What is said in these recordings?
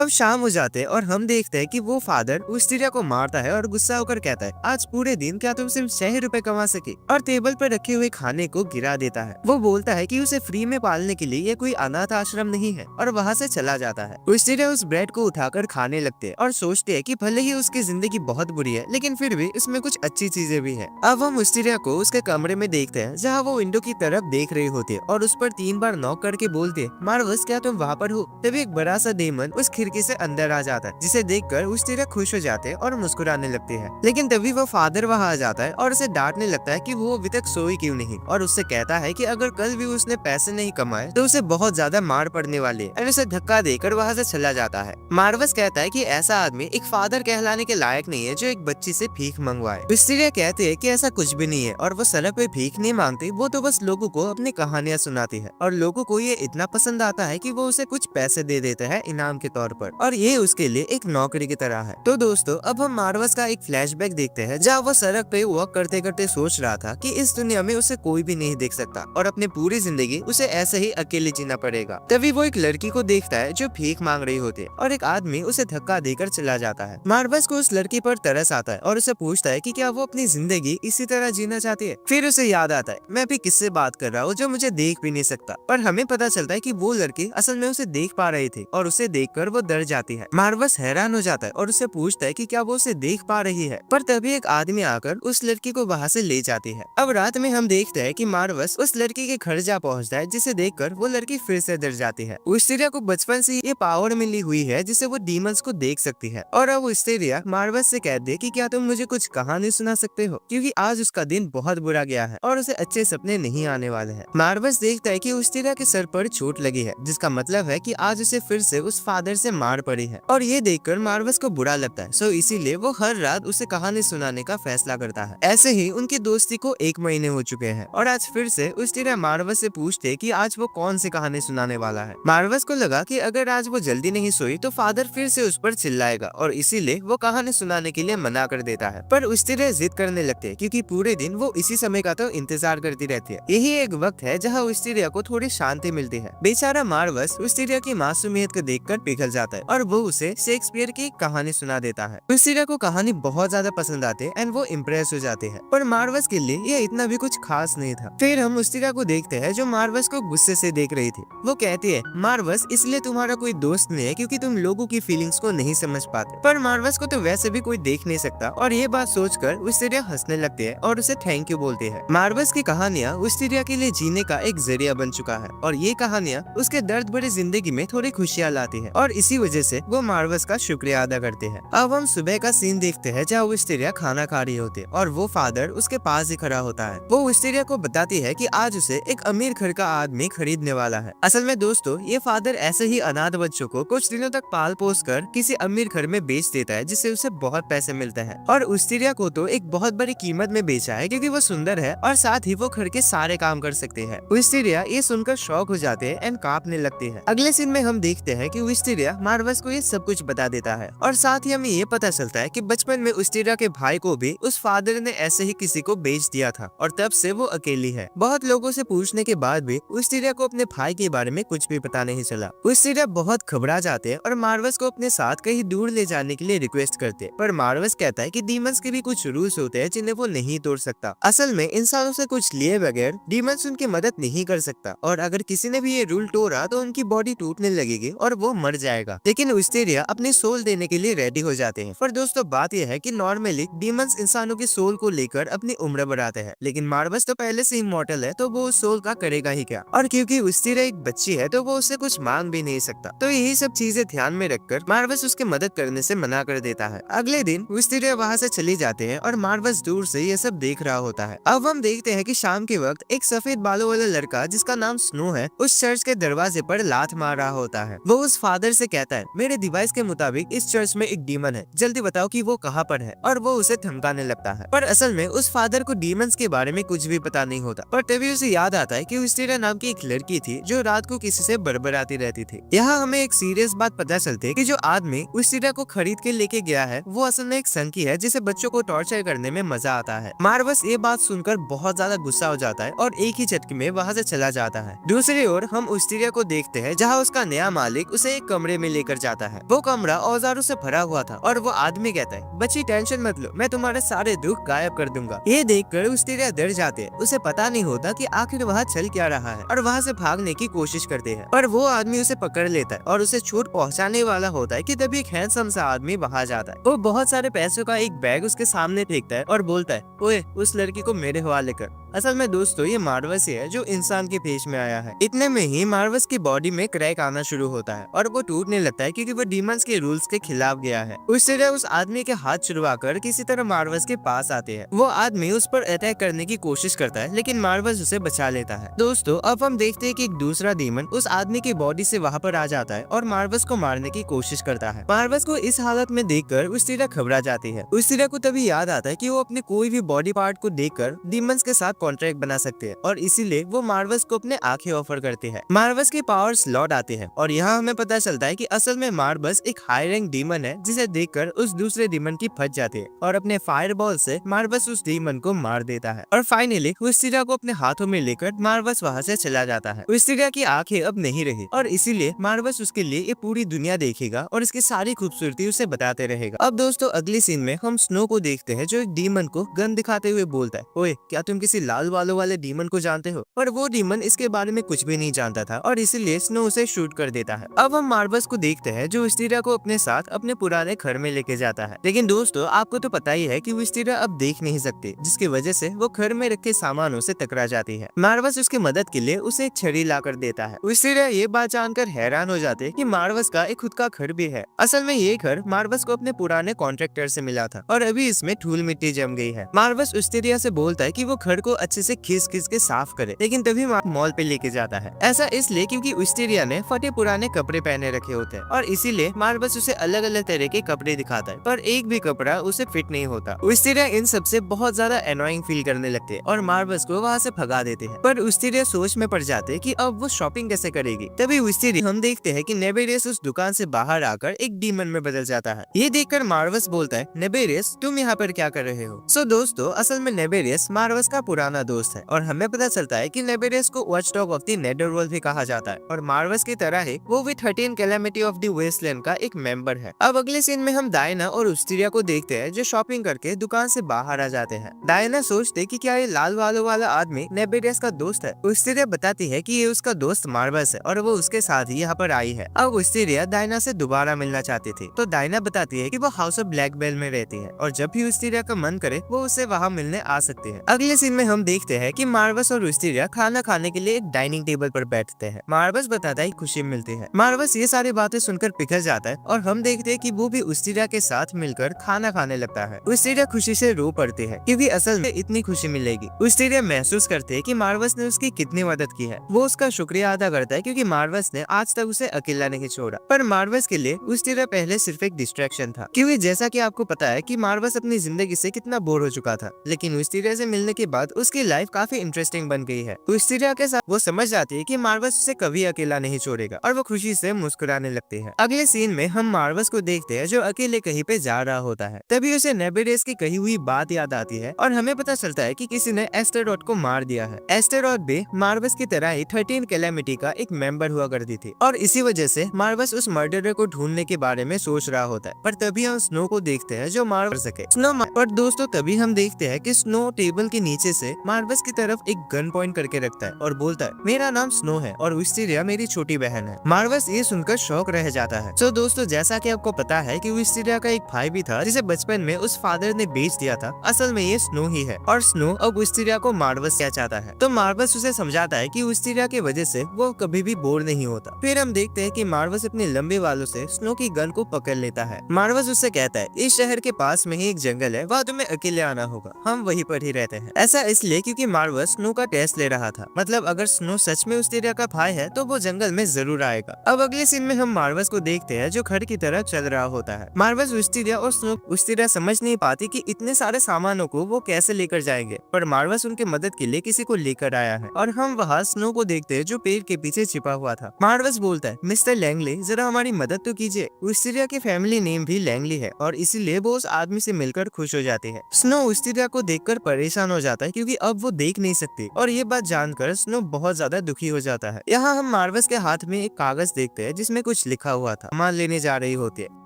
अब शाम हो जाते हैं और हम देखते हैं कि वो फादर विस्टेरिया को मारता है और गुस्सा होकर कहता है, आज पूरे दिन क्या तुम सिर्फ 6 रुपए कमा सके, और टेबल पर रखे हुए खाने को गिरा देता है। वो बोलता है कि उसे फ्री में पालने के लिए ये कोई अनाथ आश्रम नहीं है, और वहाँ से चला जाता है। विस्टेरिया उस ब्रेड को उठाकर खाने लगते हैं और सोचते हैं कि भले ही उसकी जिंदगी बहुत बुरी है, लेकिन फिर भी इसमें कुछ अच्छी चीजें भी है। अब हम विस्टेरिया को उसके कमरे में देखते हैं, जहाँ वो विंडो की तरफ देख रही होती है और उस पर 3 बार नॉक करके बोलते हैं, मार्वस क्या तुम वहाँ पर हो? तभी एक बड़ा सा डेमन उस खिड़की से अंदर आ जाता है, जिसे देखकर विस्टेरिया खुश हो जाते हैं और मुस्कुराने लगते हैं। लेकिन तभी वो फादर वहाँ आ जाता है और उसे डांटने लगता है कि वो अभी तक सोई क्यों नहीं, और उससे कहता है कि अगर कल भी उसने पैसे नहीं कमाए तो उसे बहुत ज्यादा मार पड़ने वाली है, और उसे धक्का देकर वहाँ से चला जाता है। मार्वस कहता है कि ऐसा आदमी एक फादर कहलाने के लायक नहीं है जो एक बच्ची से भीख मंगवाए। विस्टेरिया कहते हैं कि ऐसा कुछ भी नहीं है, और वो सड़क पे भीख नहीं मांगती, वो तो बस लोगों को अपनी कहानियां सुनाती है, और लोगों को ये इतना पसंद आता है कि वो उसे कुछ पैसे दे देते हैं इनाम के तौर पर, और ये उसके लिए एक नौकरी की तरह है। तो दोस्तों, अब हम मार्वस का एक फ्लैशबैक देखते हैं, जहाँ वो सड़क पे वॉक करते करते सोच रहा था कि इस दुनिया में उसे कोई भी नहीं देख सकता, और अपनी पूरी जिंदगी उसे ऐसे ही अकेले जीना पड़ेगा। तभी वो एक लड़की को देखता है जो भीख मांग रही होती है, और एक आदमी उसे धक्का देकर चला जाता है। मार्वस को उस लड़की पर तरस आता है और उसे पूछता है कि क्या वो अपनी जिंदगी इसी तरह जीना चाहती है। फिर उसे याद आता है, मैं भी किससे बात कर रहा हूँ जो मुझे देख भी नहीं सकता। पर हमें पता चलता है कि वो लड़की असल में उसे देख पा रही थी, और उसे देखकर वो डर जाती है। मार्वस हैरान हो जाता है और उससे पूछता है कि क्या वो उसे देख पा रही है, पर तभी एक आदमी आकर उस लड़की को वहाँ से ले जाती है। अब रात में हम देखते हैं कि मार्वस उस लड़की के घर जा पहुँचता है, जिसे देखकर वो लड़की फिर से डर जाती है। विस्टेरिया को बचपन से ये पावर मिली हुई है जिससे वो डीमंस को देख सकती है, और अब विस्टेरिया मार्वस से कहती है कि क्या तुम मुझे कुछ कहानी सुना सकते हो, क्योंकि आज उसका दिन बहुत बुरा गया है और उसे अच्छे सपने नहीं आने वाले हैं। मार्वस देखता है कि विस्टेरिया के सर पर चोट लगी है, जिसका मतलब है कि आज उसे फिर से उस फादर से मार पड़ी है, और ये देखकर मार्वस को बुरा लगता है। सो इसीलिए वो हर रात उसे कहानी सुनाने का फैसला करता है। ऐसे ही उनकी दोस्ती को 1 महीने हो चुके हैं, और आज फिर से विस्टेरिया मार्वस से पूछते कि आज वो कौन सी कहानी सुनाने वाला है। मार्वस को लगा कि अगर आज वो जल्दी नहीं सोई तो फादर फिर से उस पर चिल्लाएगा, और इसीलिए वो कहानी सुनाने के लिए मना कर देता है। पर विस्टेरिया जिद करने लगते हैं, क्योंकि पूरे दिन वो इसी समय का तो इंतजार करती रहती है। यही एक वक्त है जहाँ विस्टेरिया को थोड़ी शांति मिलती है। बेचारा मार्वस विस्टेरिया की मासूमियत को देखकर पिघल जाता है, और वो उसे शेक्सपियर की कहानी सुना देता है। विस्टेरिया को कहानी बहुत ज्यादा पसंद आती है एंड वो इम्प्रेस हो जाते हैं, पर मार्वस के लिए ये इतना भी कुछ खास नहीं था। फिर हम विस्टेरिया को देखते हैं जो मार्वस को गुस्से से देख रही थी। वो कहती है, मार्वस इसलिए तुम्हारा कोई दोस्त नहीं है क्योंकि तुम लोगों की फीलिंग्स को नहीं समझ पाते। पर मार्वस को तो वैसे भी कोई देख नहीं सकता, और ये बात सोचकर विस्टेरिया हंसने लगती है और उसे थैंक यू बोलती है। मार्वस की कहानियाँ विस्टेरिया के लिए जीने का एक जरिया बन चुका है, और ये कहानियाँ उसके दर्द भरी जिंदगी में थोड़ी खुशियाँ लाती है, और इसी वजह से वो मार्वस का शुक्रिया अदा करते हैं। अब हम सुबह का सीन देखते हैं जहाँ विस्टेरिया खाना खा रही होती है, और वो फादर उसके पास ही खड़ा होता है। वो विस्टेरिया को बताती है कि आज उसे एक अमीर घर का आदमी खरीदने वाला है। असल में दोस्तों, ये फादर ऐसे ही अनाथ बच्चों को कुछ दिनों तक पाल पोस कर किसी अमीर घर में बेच देता है, जिससे उसे बहुत पैसे मिलते हैं। और विस्टेरिया को तो एक बहुत बड़ी कीमत में बेचा है, क्योंकि वो सुंदर है और साथ ही वो घर के सारे काम कर सकते हैं। विस्टेरिया ये सुनकर शौक हो जाते हैं एंड कांपने लगती है। अगले सीन में हम देखते हैं कि विस्टेरिया मार्वस को ये सब कुछ बता देता है, और साथ ही हमें ये पता चलता है कि बचपन में विस्टेरिया के भाई को भी उस फादर ने ऐसे ही किसी को बेच दिया था, और तब से वो अकेली है। बहुत लोगों से पूछने के बाद भी विस्टेरिया को अपने भाई के बारे में कुछ भी पता नहीं चला। विस्टेरिया बहुत घबरा जाते हैं और मार्वस को अपने साथ कहीं दूर ले जाने के लिए रिक्वेस्ट करते हैं, पर मार्वस कहता है कि डीमंस के भी कुछ रूल्स होते हैं जिन्हें वो नहीं तोड़ सकता। असल में इंसानों से कुछ लिए बगैर डीमंस उनकी मदद नहीं कर सकता, और अगर किसी ने भी ये रूल तोड़ा तो उनकी बॉडी टूटने लगेगी और वो मर जाएगा। लेकिन विस्टेरिया अपनी सोल देने के लिए रेडी हो जाते हैं। पर दोस्तों, बात यह है कि नॉर्मली डीमंस इंसानों की सोल को लेकर अपनी उम्र बढ़ाते हैं, लेकिन मार्वस तो पहले से इमॉर्टल है, तो वो उस सोल का करेगा ही क्या। और क्योंकि विस्टेरिया एक बच्ची है तो वो उससे कुछ मांग भी नहीं सकता। तो यही सब चीजें ध्यान में रखकर मार्वस उसकी मदद करने से मना कर देता है। अगले दिन विस्टेरिया वहाँ से चली जाते हैं और मार्वस दूर से ये सब देख रहा होता है। अब हम देखते हैं कि शाम के वक्त एक सफेद बालों वाला लड़का जिसका नाम स्नो है उस चर्च के दरवाजे पर लात मार रहा होता है। वो उस फादर से कहता है, मेरे डिवाइस के मुताबिक इस चर्च में एक डीमन है, जल्दी बताओ कि वो कहाँ पर है, और वो उसे धमकाने लगता है। पर असल में उस फादर को डीमंस के बारे में कुछ भी पता नहीं होता। पर तभी उसे याद आता है कि विस्टेरिया नाम की एक लड़की थी जो रात को किसी से बड़बड़ाती रहती थी। यहाँ हमें एक सीरियस बात पता चलती है कि जो आदमी विस्टेरिया को खरीद के लेके गया है वो असल में एक संकी है जिसे बच्चों को टॉर्चर करने में मजा आता है। मार्वस ये बात सुनकर बहुत ज्यादा गुस्सा हो जाता है और एक ही झटके में वहाँ से चला जाता है। दूसरी ओर हम विस्टेरिया को देखते हैं जहाँ उसका नया मालिक उसे एक कमरे में लेकर जाता है। वो कमरा औजारों से भरा हुआ था और वो आदमी कहता है, बच्ची टेंशन मत लो, मैं तुम्हारे सारे दुख गायब कर दूंगा। ये देखकर विस्टेरिया डर जाते हैं। उसे पता नहीं होता कि आखिर वहाँ चल क्या रहा है और वहाँ से भागने की कोशिश करते हैं, पर वो आदमी उसे पकड़ लेता है और उसे चोट पहुँचाने वाला होता है कि तभी एक हैंडसम सा आदमी वहाँ जाता है। वो बहुत सारे पैसों का एक बैग उसके सामने फेंकता है और बोलता है, ओए उस लड़की को मेरे हवाले कर। असल में दोस्तों ये मार्वस ही है जो इंसान के भेष में आया है। इतने में ही मार्वस की बॉडी में क्रैक आना शुरू होता है और वो टूटने लगता है क्योंकि वो डीमंस के रूल्स के खिलाफ गया है। उससे उस आदमी के हाथ छुड़वाकर किसी तरह मार्वस के पास आते हैं। वो आदमी उस पर अटैक करने की कोशिश करता है लेकिन मार्वस उसे बचा लेता है। दोस्तों अब हम देखते हैं कि एक दूसरा डीमन उस आदमी की बॉडी से वहाँ पर आ जाता है और मार्वस को मारने की कोशिश करता है। मार्वस को इस हालत में देखकर विस्टेरिया घबरा जाती है। विस्टेरिया को तभी याद आता है कि वो अपने कोई भी बॉडी पार्ट को देखकर डीमंस के साथ कॉन्ट्रैक्ट बना सकते हैं और इसीलिए वो मार्वस को अपने आंखें ऑफर करते हैं। मार्वस के पावर्स लौट आते हैं और यहाँ हमें पता चलता है कि असल में मार्वस एक हाई रैंक डीमन है जिसे देखकर उस दूसरे डीमन की फट जाती है और अपने फायरबॉल से मार्वस उस डीमन को मार देता है और फाइनली विस्टेरिया को अपने हाथों में लेकर मार्वस वहाँ से चला जाता है। विस्टेरिया की आंखें अब नहीं रही और इसीलिए मार्वस उसके लिए ये पूरी दुनिया देखेगा और इसकी सारी खूबसूरती उसे बताते रहेगा। अब दोस्तों अगली सीन में हम स्नो को देखते हैं जो एक डीमन को गन दिखाते हुए बोलता है, ओए क्या तुम किसी लाल बालों वाले डीमन को जानते हो? पर वो डीमन इसके बारे में कुछ भी नहीं जानता था और इसीलिए स्नो उसे शूट कर देता है। अब हम मार्वस को देखते हैं जो विस्टेरिया को अपने साथ अपने पुराने घर में लेके जाता है। लेकिन दोस्तों आपको तो पता ही है कि विस्टेरिया अब देख नहीं सकती, जिसकी वजह से वो घर में रखे सामानों से टकरा जाती है। मार्वस उसकी मदद के लिए उसे एक छड़ी ला कर देता है। विस्टेरिया ये बात जानकर हैरान हो जाते हैं कि मार्वस का एक खुद का घर भी है। असल में ये घर मार्वस को अपने पुराने कॉन्ट्रैक्टर से मिला था और अभी इसमें धूल मिट्टी जम गई है। मार्वस विस्टेरिया से बोलता है कि वो घर को अच्छे से खींच के साफ करे, लेकिन तभी मॉल पे लेके जाता है। ऐसा इसलिए क्योंकि विस्टेरिया ने फटे पुराने कपड़े पहने रखे होते हैं और इसीलिए मार्वस उसे अलग अलग तरह के कपड़े दिखाता है, पर एक भी कपड़ा उसे फिट नहीं होता। विस्टेरिया इन सब से बहुत ज्यादा एनोइंग फील करने लगते हैं और मार्वस को वहाँ से भगा देते हैं। पर विस्टेरिया सोच में पड़ जाते हैं कि अब वो शॉपिंग कैसे करेगी। तभी विस्टेरिया हम देखते हैं कि नेबेरियस उस दुकान से बाहर आकर एक डीमन में बदल जाता है। ये देखकर मार्वस बोलता है, नेबेरियस तुम यहाँ पर क्या कर रहे हो? सो दोस्तों असल में नेबेरियस मार्वस का पुराना दोस्त है और हमें पता चलता है कि नेबेरियस को वॉचडॉग ऑफ द नेदरवर्ल्ड भी कहा जाता है और मार्वस की तरह ही वो भी 13 कैलेमिटी ऑफ द वेस्टलैंड का एक मेंबर है। अब अगले सीन में हम डायना और विस्टेरिया को देखते हैं जो शॉपिंग करके दुकान से बाहर आ जाते हैं। डायना सोचते कि क्या ये लाल बालों वाला आदमी नेबेरियस का दोस्त है। विस्टेरिया बताती है कि ये उसका दोस्त मार्वस है और वो उसके साथ ही यहाँ पर आई है। अब विस्टेरिया डायना से दोबारा मिलना चाहती थी तो डायना बताती है कि वो हाउस ऑफ ब्लैक बेल में रहती है और जब भी विस्टेरिया का मन करे वो उसे वहाँ मिलने आ सकती है। अगले सीन में हम देखते हैं कि मार्वस और विस्टेरिया खाना खाने के लिए एक डाइनिंग टेबल पर बैठते हैं। मार्वस बताता है खुशी मिलती है। मार्वस ये सारी बातें सुनकर पिघल जाता है और हम देखते हैं कि वो भी विस्टेरिया के साथ मिलकर खाना खाने लगता है। विस्टेरिया खुशी से रो पड़ती है क्योंकि असल में इतनी खुशी मिलेगी। विस्टेरिया महसूस करते है कि मार्वस ने उसकी कितनी मदद की है। वो उसका शुक्रिया अदा करता है क्योंकि मार्वस ने आज तक उसे अकेला नहीं छोड़ा। पर मार्वस के लिए विस्टेरिया पहले सिर्फ एक डिस्ट्रैक्शन था, क्योंकि जैसा कि आपको पता है कि मार्वस अपनी जिंदगी से कितना बोर हो चुका था, लेकिन विस्टेरिया से मिलने के बाद उसकी लाइफ काफी इंटरेस्टिंग बन गई है। विस्टेरिया के साथ वो समझ जाती है कि मार्वस उसे कभी अकेला नहीं छोड़ेगा और वो खुशी से मुस्कुराने लगती है। अगले सीन में हम मार्वस को देखते हैं जो अकेले कहीं पे जा रहा होता है। तभी उसे नेबेरियस की कही हुई बात याद आती है और हमें पता चलता है कि किसी ने एस्टेरॉड को मार दिया है। एस्टेरॉड भी मार्वस की तरह ही 13 कैलेमिटी का एक मेंबर हुआ करती थी और इसी वजह से मार्वस उस मर्डरर को ढूंढने के बारे में सोच रहा होता है। पर तभी हम स्नो को देखते हैं जो मार सके। पर दोस्तों तभी हम देखते हैं कि स्नो टेबल के नीचे से मार्वस की तरफ एक गन पॉइंट करके रखता है और बोलता है, मेरा नाम स्नो है और विस्टेरिया मेरी छोटी बहन है। मार्वस ये सुनकर शौक रह जाता है। तो दोस्तों जैसा कि आपको पता है कि विस्टेरिया का एक भाई भी था जिसे बचपन में उस फादर ने बेच दिया था। असल में ये स्नो ही है और स्नो अब विस्टेरिया को मार्वस क्या चाहता है। तो मार्वस उसे समझाता है कि विस्टेरिया की वजह से वो कभी भी बोर नहीं होता। फिर हम देखते हैं कि मार्वस अपने लंबे बालों से स्नो की गन को पकड़ लेता है। मार्वस उससे कहता है, इस शहर के पास में ही एक जंगल है, वहाँ तुम्हें अकेले आना होगा, हम वहीं पर ही रहते हैं। ऐसा इसलिए क्योंकि मार्वस स्नो का टेस्ट ले रहा था, मतलब अगर स्नो सच में विस्टेरिया का भाई है तो वो जंगल में जरूर आएगा। अब अगले सीन में हम मार्वस को देखते हैं जो घर की तरफ चल रहा होता है। मार्वस विस्टेरिया और स्नो विस्टेरिया समझ नहीं पाती कि इतने सारे सामानों को वो कैसे लेकर जाएंगे, पर मार्वस उनके मदद के लिए किसी को लेकर आया है और हम वहाँ स्नो को देखते हैं जो पेड़ के पीछे छिपा हुआ था। मार्वस बोलता है, मिस्टर लैंगली जरा हमारी मदद तो कीजिए। विस्टेरिया की फैमिली नेम भी लैंगली है और इसीलिए वो उस आदमी से मिलकर खुश हो जाती है। स्नो विस्टेरिया को देखकर परेशान हो जाता है क्योंकि क्योंकि अब वो देख नहीं सकती और ये बात जानकर स्नो बहुत ज्यादा दुखी हो जाता है। यहाँ हम मार्वस के हाथ में एक कागज देखते हैं जिसमें कुछ लिखा हुआ था। सामान लेने जा रही होती है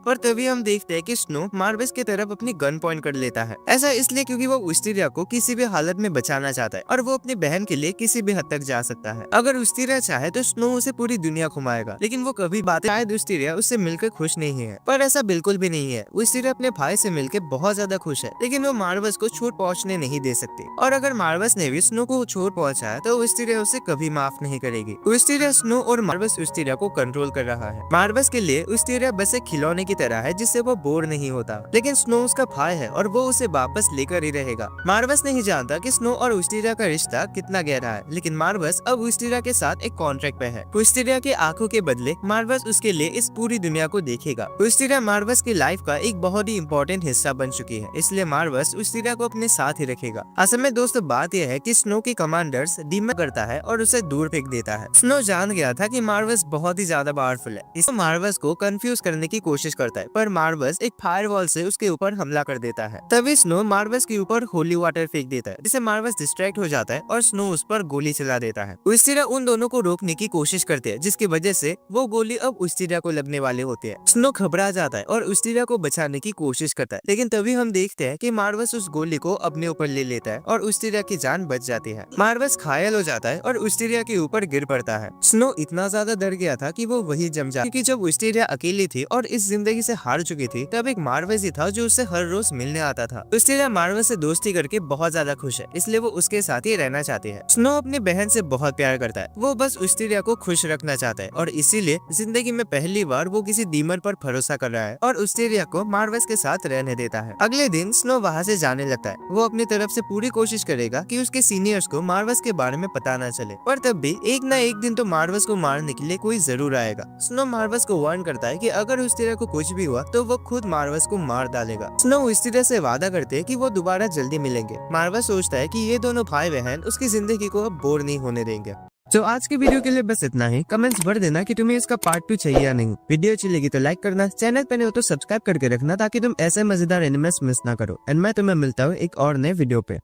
पर तभी हम देखते हैं कि स्नो मार्वस की तरफ अपनी गन पॉइंट कर लेता है। ऐसा इसलिए क्योंकि वो विस्टेरिया को किसी भी हालत में बचाना चाहता है और वो अपनी बहन के लिए किसी भी हद तक जा सकता है। अगर विस्टेरिया चाहे तो स्नो उसे पूरी दुनिया घुमाएगा, लेकिन वो कभी बात शायद विस्टेरिया उससे मिलकर खुश नहीं है, पर ऐसा बिल्कुल भी नहीं है। विस्टेरिया अपने भाई से मिलकर बहुत ज्यादा खुश है, लेकिन वो मार्वस को चोट पहुँचने नहीं दे सकती और अगर मार्वस ने भी स्नो को चोट पहुँचाया तो विस्टेरिया उसे कभी माफ नहीं करेगी। विस्टेरिया स्नो और मार्वस विस्टेरिया को कंट्रोल कर रहा है। मार्वस के लिए विस्टेरिया बस एक खिलौने की तरह है जिससे बोर नहीं होता, लेकिन स्नो उसका भाई है और वो उसे वापस लेकर ही रहेगा। मार्वस नहीं जानता कि स्नो और विस्टेरिया का रिश्ता कितना गहरा है, लेकिन मार्वस अब विस्टेरिया के साथ एक कॉन्ट्रैक्ट पे है। विस्टेरिया की आंखों के बदले मार्वस उसके लिए इस पूरी दुनिया को देखेगा। विस्टेरिया मार्वस की लाइफ का एक बहुत ही इम्पोर्टेंट हिस्सा बन चुकी है, इसलिए मार्वस विस्टेरिया को अपने साथ ही रखेगा। असल में दोस्तों बात यह है कि स्नो की कमांडर्स डीमन करता है और उसे दूर फेंक देता है। स्नो जान गया था कि मार्वस बहुत ही ज्यादा पावरफुल है, इसलिए मार्वस को कंफ्यूज करने की कोशिश करता है, पर मार्वस एक फायरवॉल से उसके ऊपर हमला कर देता है। तभी स्नो मार्वस के ऊपर होली वाटर फेंक देता है, जिससे मार्वस डिस्ट्रैक्ट हो जाता है और स्नो उस पर गोली चला देता है। विस्टेरिया उन दोनों को रोकने की कोशिश करते हैं, जिसकी वजह से वो गोली अब विस्टेरिया को लगने वाले होते हैं। स्नो घबरा जाता है और विस्टेरिया को बचाने की कोशिश करता है, लेकिन तभी हम देखते हैं कि मार्वस उस गोली को अपने ऊपर ले लेता है और विस्टेरिया की जान बच जाती है। मार्वस घायल हो जाता है और विस्टेरिया के ऊपर गिर पड़ता है। स्नो इतना ज्यादा डर गया था कि वो वही जम जाता, क्योंकि जब विस्टेरिया अकेली थी और इस जिंदगी से हार चुकी थी तब एक मार्वस ही था जो उससे हर रोज मिलने आता था। विस्टेरिया मार्वस से दोस्ती करके बहुत ज्यादा खुश है, इसलिए वो उसके साथ ही रहना चाहती है। स्नो अपनी बहन से बहुत प्यार करता है, वो बस विस्टेरिया को खुश रखना चाहता है और इसीलिए जिंदगी में पहली बार वो किसी डीमन पर भरोसा कर रहा है और विस्टेरिया को मार्वस के साथ रहने देता है। अगले दिन स्नो वहाँ से जाने लगता है। वो अपनी तरफ से पूरी कोशिश करेगा कि उसके सीनियर्स को मार्वस के बारे में पता न चले, पर तब भी एक न एक दिन तो मार्वस को मारने के लिए कोई जरूर आएगा। स्नो मार्वस को वार्न करता है कि अगर विस्टेरिया को कुछ भी हुआ तो वो खुद मार्वस को मार डालेगा। स्नो विस्टेरिया से वादा करते हैं कि वो दोबारा जल्दी मिलेंगे। मार्वस सोचता है कि ये दोनों भाई बहन उसकी जिंदगी को अब बोर नहीं होने देंगे। तो आज के वीडियो के लिए बस इतना ही। कमेंट्स भर देना कि तुम्हें इसका पार्ट 2 चाहिए या नहीं। वीडियो अच्छी लगी तो लाइक करना, चैनल पे नहीं हो तो सब्सक्राइब करके रखना ताकि तुम ऐसे मजेदार एनिमेस मिस ना करो। एंड मैं तुम्हें मिलता हूँ एक और नए वीडियो पे।